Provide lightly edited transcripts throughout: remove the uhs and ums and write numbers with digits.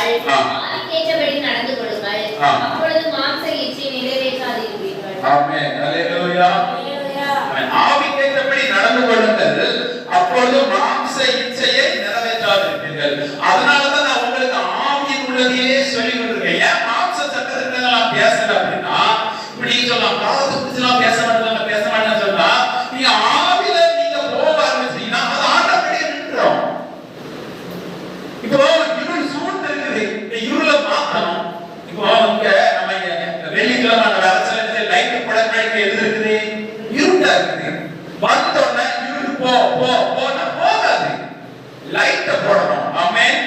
ஆவிக்கேற்றபடி நடந்து கொள்ளுங்கள், அப்பொழுது மாம்ச இச்சை நிறைவேற்றாதிருப்பீர்கள். ஆமென். அல்லேலூயா. ஆவிக்கேற்றபடி நடந்து கொள்ளுங்கள், அப்பொழுது மாம்ச இச்சையை நிறைவேற்றாதிருப்பீர்கள். அதனாலதான் நான் உங்களுக்கு ஆவியின் உள்ளதையே சொல்லி கொடுக்கிறேன். ஏன் மாம்ச சட்டத்திற்கு நான் பேசல அப்படின்னா, இப்படி சொல்லலாம் காது குடிச்சலாம் பேச மாட்டேன்னு சொன்னா, நீங்க ஆவில நீங்க போக ஆரம்பிச்சீங்கன்னா அது ஆட்டோமேட்டிக்கா நின்றுடும். இப்போ இருள் சூழ்ந்து இருக்குது, இந்த இருளை மாத்தணும். இப்போ இங்க நம்ம வெள்ளிக்கிழமை அரசு லைட் படக்கு எது இருக்குது, இருட்டா இருக்குது. வந்தோடனே இருட்டு போ போ போனா போகாது, லைட்ட போடணும். ஆமென்.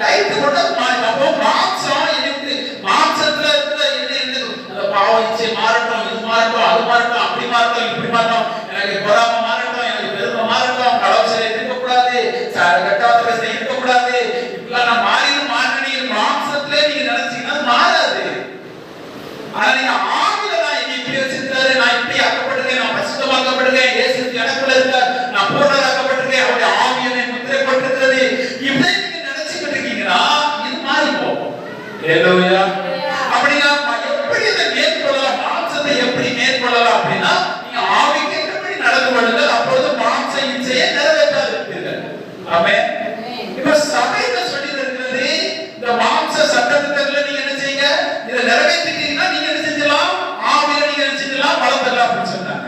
லைட் போட்டா அப்போ மாம்சம் இருக்கு, மாம்சத்துல இருக்கிற என்ன அந்த பாவம் இச்சை மாறட்டும், இது மாறட்டும், அது மாறட்டும், அப்படி மாறட்டும், இப்படி மாறட்டும், எனக்கு பொறாமை மாறட்டும், எனக்கு பெருமை மாறட்டும், கடவுள் சிலை இருக்கக்கூடாது, கட்டாத்துல செய்யக்கூடாது, இப்பெல்லாம் நான் மாறினீங்க மாம்சத்திலே நீங்க நினைச்சீங்கன்னா மாறாது. ஆனா நீங்க ஆவில நான் இப்படி வச்சிருக்காரு, நான் இப்படி ஆக்கப்பட்டிருக்கேன், நான் பரிசுத்தமாக்கப்பட்டிருக்கேன், இயேசு எனக்குள்ள இருக்கார், நான் பூரணராக்கப்பட்டிருக்கேன், அவருடைய ஆவி என்னை முத்திரை போட்டிருக்கிறது, இப்படி நீங்க நினைச்சுக்கிட்டு இருக்கீங்கன்னா இது மாறி போகும். ஹல்லேலூயா. அப்படின்னா எப்படி இதை மேற்கொள்ளலாம், மாம்சத்தை எப்படி மேற்கொள்ளலாம் அப்படின்னா, நீங்க ஆவிக்கு எப்படி நடந்து கொள்ளுங்கள், அப்பொழுது மாம்ச இச்சையை நிறைவேற்றாதிருப்பீர்கள். ஆமென். இப்ப சபையில சொல்லி இருக்கிறது, இந்த மாம்ச சட்டத்திட்டத்துல நீங்க என்ன செய்யுங்க, இதை நிறைவேற்றிட்டீங்கன்னா நீங்க என்ன செஞ்சலாம், ஆவியில நீங்க என்ன செஞ்சலாம், வளர்த்தலாம் அப்படின்னு சொன்னாங்க.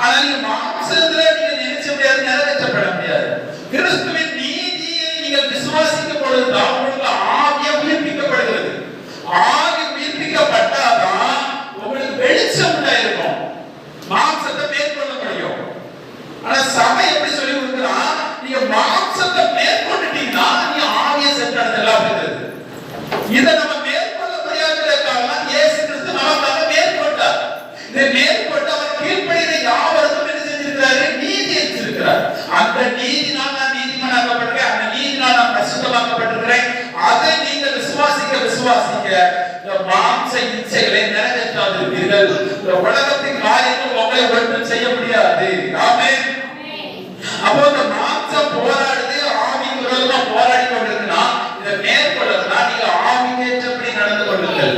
ஆனா நீங்க மாம்சத்துல நீங்க நினைச்ச முடியாது, நிறைவேற்றப்பட முடியாது. கிறிஸ்துவின் நீதியை நீங்கள் விசுவாசிக்கும் பொழுதுதான் உங்களுக்கு ஆவியா உயிர்ப்பிக்கப்படுகிறது. ஆவி உயிர்ப்பிக்கப்பட்டாதான் உங்களுக்கு வெளிச்சம் உண்டாயிருக்கும், மாம்சத்தை மேற்கொள்ள முடியும். ஆனா சபை எப்படி சொல்லி கொடுக்கிறா, நீங்க மாம்சத்தை மேற்கொண்டுட்டீங்கன்னா நீங்க ஆவியை சென்றடையலாம் அப்படிங்கிறது. இதை நம்ம மேற்கொள்ள முடியாததற்காக இயேசு கிறிஸ்து நமக்காக மேற்கொண்டார். இதை மேற்கொண்டு அவர் கீழ்ப்படிகிற யாவருக்கும் என்ன செஞ்சிருக்கிறாரு, நீதி வச்சிருக்கிறார். அந்த நீதினால் நான் நீதிமானாக்கப்பட்டிருக்கேன், அந்த நீதினால் நான் பரிசுத்தமாக்கப்பட்டிருக்கிறேன். அதை நீங்க விசுவாசிக்க இந்த மாம்ச இச்சைகளை நிறைவேற்றாதிருப்பீர்கள். இந்த உலகத்தின் காரியங்கள் உங்களை ஒன்றும் செய்ய முடியாது. ஆமென். அப்போ இந்த மாம்சம் போராடுது, ஆவிக்கு விரோதமா போராடி கொண்டிருக்குன்னா இதை மேற்கொள்ளணும்னா நீங்க ஆவிக்கேற்றபடி நடந்து கொள்ளுங்கள்.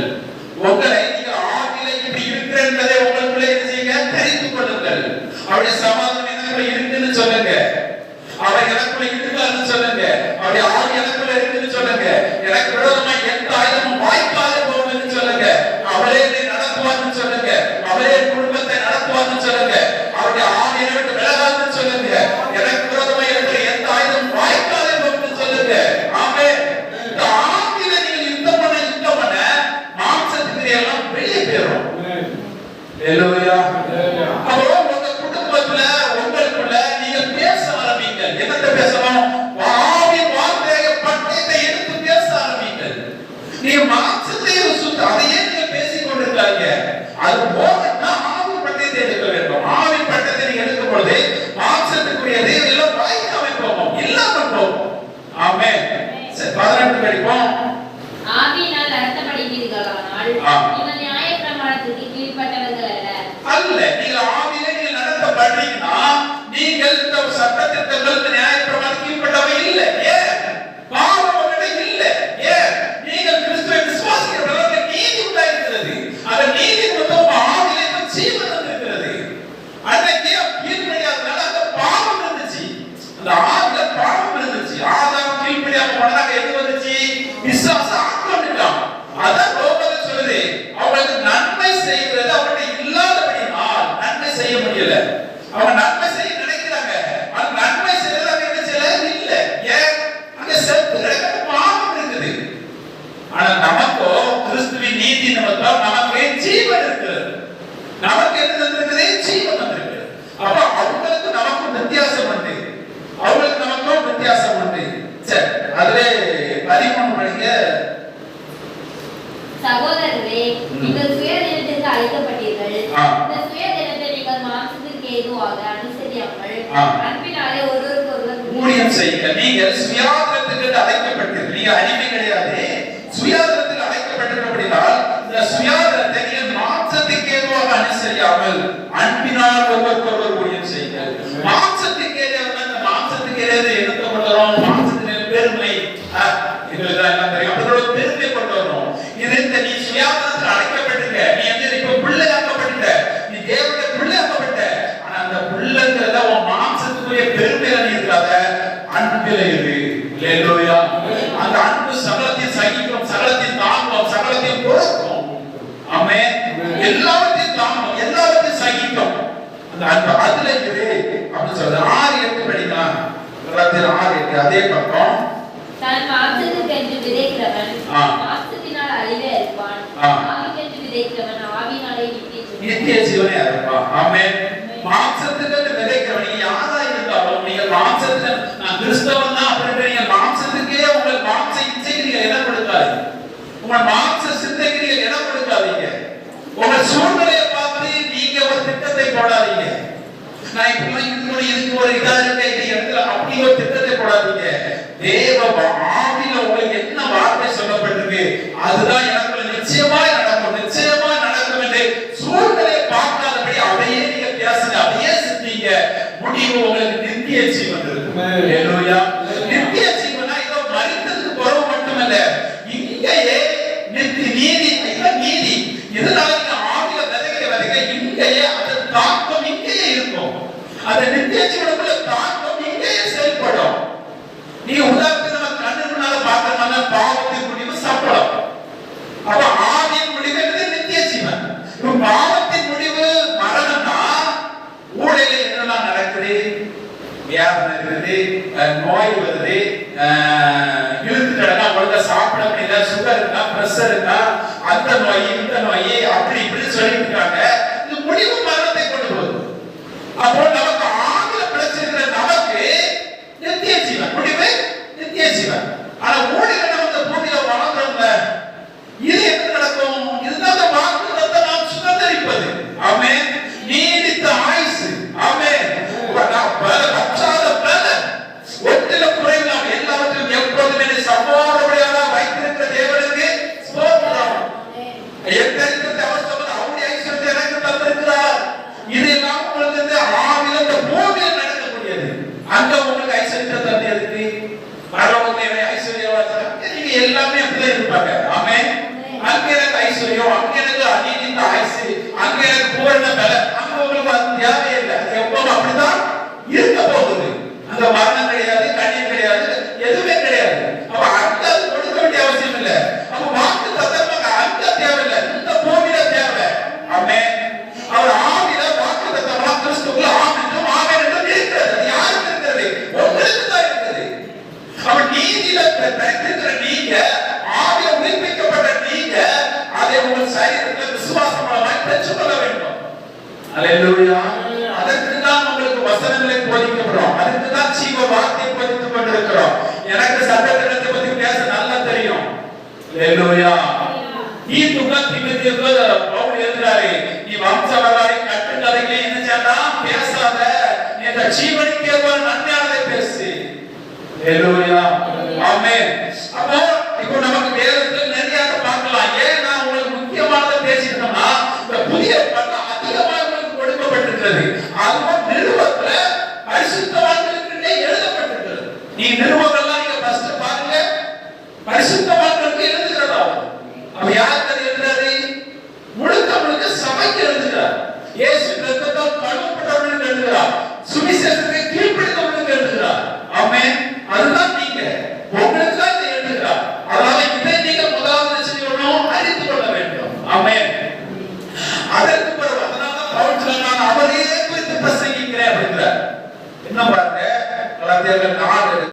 உங்களை நீங்க ஆவியில இப்படி இருக்கிற என்பதை உங்களுக்குள்ளே என்ன செய்யுங்க, தெரிந்து கொள்ளுங்கள். அவருடைய சமாதானம் எனக்குள்ள இருக்குன்னு சொல்லுங்க, அவர் எனக்குள்ள இருக்காருன்னு சொல்லுங்க, அவருடைய ஆவி எனக்குள்ள இருக்குன்னு சொல்லுங்க, எனக்கு விரோதமா எந்த ஆயுதமும் வாய்க்காது போகுதுன்னு சொல்லுங்க, அவரே என்னை நடத்துவார்னு சொல்லுங்க, அவரே குடும்பத்தை நடத்துவார்னு சொல்லுங்க, அவருடைய ஆவி என்னை விட்டு விலகாதுன்னு சொல்லுங்க, எனக்கு விரோதமா இருக்கிற எந்த ஆயுதமும் வாய்க்காது போகுதுன்னு சொல்லுங்க. ஆமென். இந்த ஆவியில நீங்க யுத்தம் பண்ண மாம்சத்துக்கு எல்லாம் வெளியே போயிடும். ஹல்லேலூயா. அப்போ உங்க குடும்பத்துல உங்களுக்குள்ள நீங்க பேச ஆரம்பிங்க. என்னத்த பேசணும், ஆவி வார்த்தையை பட்டயத்தை எடுத்து பேச ஆரம்பிங்க. நீங்க மாம்சத்தை சுத்த அதையே நீங்க பேசிக் கொண்டிருக்காங்க, அது போகணும்னா ஆவி பட்டயத்தை எடுக்க வேண்டும். ஆவி பட்டயத்தை நீங்க எடுக்கும் பொழுது மாம்சத்துக்குரியது எல்லாம் வாய்க்காம போகும், இல்லாம போகும். ஆமென். 18 படிப்போம். ஆவியினால் நடத்தப்படுவீர்களானால் நீங்கள் நியாயப்பிரமாணத்துக்கு கீழ்ப்பட்டவர்கள் அல்ல. நீங்க ஆவியிலே நீங்க நடத்தப்படுறீங்கன்னா நீங்கள் இந்த சட்டத்திட்டங்களுக்கு நியாயப்பிரமாணத்துக்கு கீழ்ப்பட்டவை இல்லை. ஏன்? பாவம் உங்களிடம் இல்லை. ஏன்? நீங்கள் கிறிஸ்துவை விசுவாசிக்கிறவர்களுக்கு நீதி உண்டாயிருக்கிறது. அந்த நீதி மூலம் ஆவியிலே ஜீவன் இருக்கிறது. அன்னைக்கு கீழ்ப்படியாதனால அந்த பாவம் இருந்துச்சு, அந்த ஆவியில பாவம் இருந்துச்சு. ஆதாம் கீழ்ப்படியாம போனாங்க, எது வந்துச்சு, விசுவாசம் ஆக்கிரமிட்டான். அதான் ரோமர் சொல்லுது, அவங்களுக்கு நன்மை செய்வது அவருடைய இல்லாதபடியால் நன்மை செய்ய முடியல. அவங்க நன்மை செய்ய நினைக்கிறாங்க, ஆனா நன்மை செய்யறது அவங்க என்ன செய்யல இல்ல. ஏன்? அங்க செத்து பாவம் இருக்குது. ஆனா நமக்கோ கிறிஸ்துவின் நீதி நிமித்தம் நமக்கு ஜீவன் இருக்கிறது. நமக்கு என்ன இருக்குது, ஜீவன் வந்திருக்கு. அப்ப அவங்களுக்கு நமக்கும் வித்தியாசம் உண்டு, அவங்களுக்கு நமக்கும் வித்தியாசம் உண்டு. சரி, அதுவே 13 மணிக்கு சகோதரரே, நீங்கள் சுயதினத்திற்கு அழைக்கப்பட்டீர்கள். இந்த சுயதினத்தை நீங்கள் மாம்சத்திற்கு ஏதுவாக அனுசரியாமல் அன்பினாலே ஒருவருக்கொருவர் ஊழியம் செய்யுங்க. நீங்கள் சுயாதீனத்துக்கு அழைக்கப்பட்டீர்கள், நீங்க அடிமை கிடையாது, சுயாதீனத்துக்கு அழைக்கப்பட்டிருக்கிறபடியால் இந்த சுயாதீனத்தை நீங்கள் மாம்சத்திற்கு ஏதுவாக அனுசரியாமல் அன்பினால் ஒருவருக்கொருவர் ஊழியம் செய்யுங்க. மாம்சத்திற்கு ஏதுவாக, இந்த மாம்சத்துக்கு ஏதாவது எடுத்துக் கொள்கிறோம், மாம்சத்தின் பெருமை எங்களுக்கு தான் என்ன தெரியும், அதோட அன்பிலே இரு. அல்லேலூயா. அந்த அன்பு சகலத்தையும் சகிக்கும், சகலத்தையும் தாங்கும், சகலத்தையும் பொறுக்கும். ஆமென். எல்லாவற்றையும் தாங்கும், எல்லாவற்றையும் சகிக்கும். அந்த அன்பு அதுல இரு அப்படின்னு சொல்றது. 6:8 படிக்கலாம். கலாத்தியர் 6:8 அதே பக்கம். தன் மாம்சத்துக்கென்று விதைக்கிறவன் மாம்சத்தினால் அழிவே இருப்பான், ஆவிக்கென்று விதைக்கிறவன் ஆவியினாலே நித்திய ஜீவனை இருப்பான். ஆமென். மாம்சத்துக்கென்று விதைக்கிறவன், நீங்க யாரா இருந்தாலும், நீங்க மாம்சத்துக்கு நான் கிறிஸ்தவன் தான் அப்படின்னு நீங்க மாம்சத்துக்கே உங்கள் மாம்ச இச்சைக்கு நீங்க இடம் கொடுக்காதீங்க. உங்க மாம்ச சிந்தைக்கு நீங்க இடம் கொடுக்காதீங்க. உங்க சூழ்நிலையை பார்த்து நீங்க ஒரு திட்டத்தை போடாதீங்க. நான் இப்ப இதுக்கு ஒரு இதா இருக்க இந்த இடத்துல அப்படி ஒரு திட்டத்தை போடாதீங்க. தேவ ஆவியில உங்களுக்கு என்ன வார்த்தை சொல்லப்பட்டிருக்கு அதுதான் எனக்கு நிச்சயமாய் நடக்கும், நிச்சயமாய் நடக்கும் என்று சூழ்நிலையை பார்க்காதபடி அதையே நீங்க பேசுங்க, அதையே சிந்திங்க. முடிவு உங்களுக்கு நித்திய ஜீவன் இருக்கும். ஹalleluya. நித்திய ஜீவனா இதோ மரித்ததுக்கு பிறகு மட்டுமல்ல, இங்கேயே நித்திய நீதி, நீதி. இதனால நீங்க ஆவியில விதைக்க இங்கேயே அதன் தாக்கம் இங்கேயே இருக்கும். அந்த நித்திய ஜீவனுக்குள்ள தாக்கம் இங்கேயே செயல்படும். நீ உதாரணத்துக்கு நம்ம கண்ணு முன்னால பார்க்கறதுனால பாவத்தின் முடிவு சம்பளம். அப்ப ஆவியின் முடிவு என்பது நித்திய ஜீவன். இப்ப பாவத்தின் முடிவு மரணம்னா ஊழையில என்னெல்லாம் நடக்குது? வியாதி இருக்குது, நோய் வருது, இழுத்து கிடக்கா, ஒழுங்கா சாப்பிட முடியல, சுகர் இருக்கா, பிரஷர் இருக்கா, அந்த நோய் இந்த நோய் அப்படி இப்படி சொல்லிட்டு இருக்காங்க. இது முடிவு மரணத்தை கொண்டு போகுது. அப்போ நமக்கு ஆவில பிரச்சனை நமக்கு நித்திய ஜீவன், முடிவு நித்திய ஜீவன். ஆனா ஊழியர் நம்ம இந்த பூமியில வாழ்றோம்ல, இது என்ன நடக்கும்? இதுதான் வாக்குத்தத்தத்தை நாம் சுதந்திரிப்பது. ஆமென். நீடித்த ஆயுசு. ஆமென். பச்சாத பலன் ஒட்டில குறைவில்லாம எல்லாவற்றையும் எப்போதுமே சமோதரபடியாக வைத்திருக்கிற தேவனுக்கு ஸ்தோத்திரம். எத்தனைக்கு அவசரம் அவருடைய ஐஸ்வர்யத்தை எனக்கு தந்திருக்கிறார். இதெல்லாம் உங்களுக்கு ஆவில இந்த பூமியில் நடக்கக்கூடியது. அங்க உங்களுக்கு ஐஸ்வர்யத்தை தந்ததுக்கு பரலோகத்திலே ஐஸ்வர்யவாசம் நீங்க எல்லாமே அப்படியே இருப்பாங்க. ஆமென். அங்க எனக்கு ஐஸ்வர்யம், அங்க எனக்கு அநீதித்த ஆயுசு, அங்க எனக்கு பூரண பலன், அங்க உங்களுக்கு அது தேவையில்லை. அது எப்பவும் அப்படிதான் இருக்க போகுது. அங்க மரணம் கிடையாது, கண்ணீர் கிடையாது, எதுவுமே கிடையாது. அப்ப அங்க அது கொடுக்க வேண்டிய அவசியம் இல்லை. அப்ப வாக்கு தத்தமாக அங்க தேவையில்லை, இந்த பூமியில தேவை. ஆமென். அவர் ஆவில வாக்கு தத்தமா கிறிஸ்துவுக்குள்ள ஆமென்றும் ஆமென் என்றும் இருக்கிறது. அது யாருக்கு இருக்கிறது? உங்களுக்கு தான் இருக்கிறது. அப்ப நீதியில பிறந்திருக்கிற நீங்க, ஆவில உயிர்ப்பிக்கப்பட்ட நீங்க, அதை உங்கள் சரீரத்தில் விசுவாசம் மூலமாய் பெற்றுக்கொள்ள வேண்டும். அல்லேலூயா. அதற்கு தான் உங்களுக்கு வசனங்களை போதிக்கப்படுறோம், அதுக்கு தான் ஜீவ வார்த்தை போதித்துக் கொண்டிருக்கிறோம். எனக்கு சட்டத்திட்டத்தை பத்தி பேச நல்லா தெரியும். அல்லேலூயா. பவுல் எழுதுறாரு, நீ வம்ச வரலாறை கட்டுக்கதைகளை என்ன செய்யலாம் பேசாத, நீ இந்த ஜீவனுக்கே ஒரு நன்மையானதை பேசு. அல்லேலூயா. ஆமென். அப்போ இப்போ நமக்கு வேதத்துல நிறைய பார்க்கலாம். ஏன் நான் உங்களுக்கு முக்கியமானதை பேசிட்டோம்னா, இந்த புதிய ஏற்பாட்டுல அதிகமாக உங்களுக்கு கொடுக்கப்பட்டிருக்கிறது. அதுவும் நிருபத்துல பரிசுத்தவான்களுக்கு எழுதப்பட்டிருக்கிறது. நீ நிருபங்கள்லாம் நீங்க ஃபர்ஸ்ட் பாருங்க, பரிசுத்தவான்களுக்கு எழுதுகிறதா? அப்ப யாருக்கு எழுதுறாரு? முழுக்க முழுக்க சபைக்கு எழுதுகிறார். இயேசு ரத்தத்தால் கழுவப்பட்டவர்களுக்கு எழுதுகிறார். சுவிசேஷத்தை கீழ்ப்படிந்தவர்களுக்கு எழுதுகிறார். ஆமென். அதுதான் நீங்க, உங்களுக்கு தான் இதை எழுதுகிறார். அதனால இதை நீங்க முதலாவது செய்யணும், அறிந்து கொள்ள வேண்டும். ஆமென். அதற்கு பிறகு அதனால பவுல் சொன்னான், அவரே குறித்து பிரசங்கிக்கிறேன் அப்படிங்கிறார். என்ன பாருங்க, கலாத்தியர்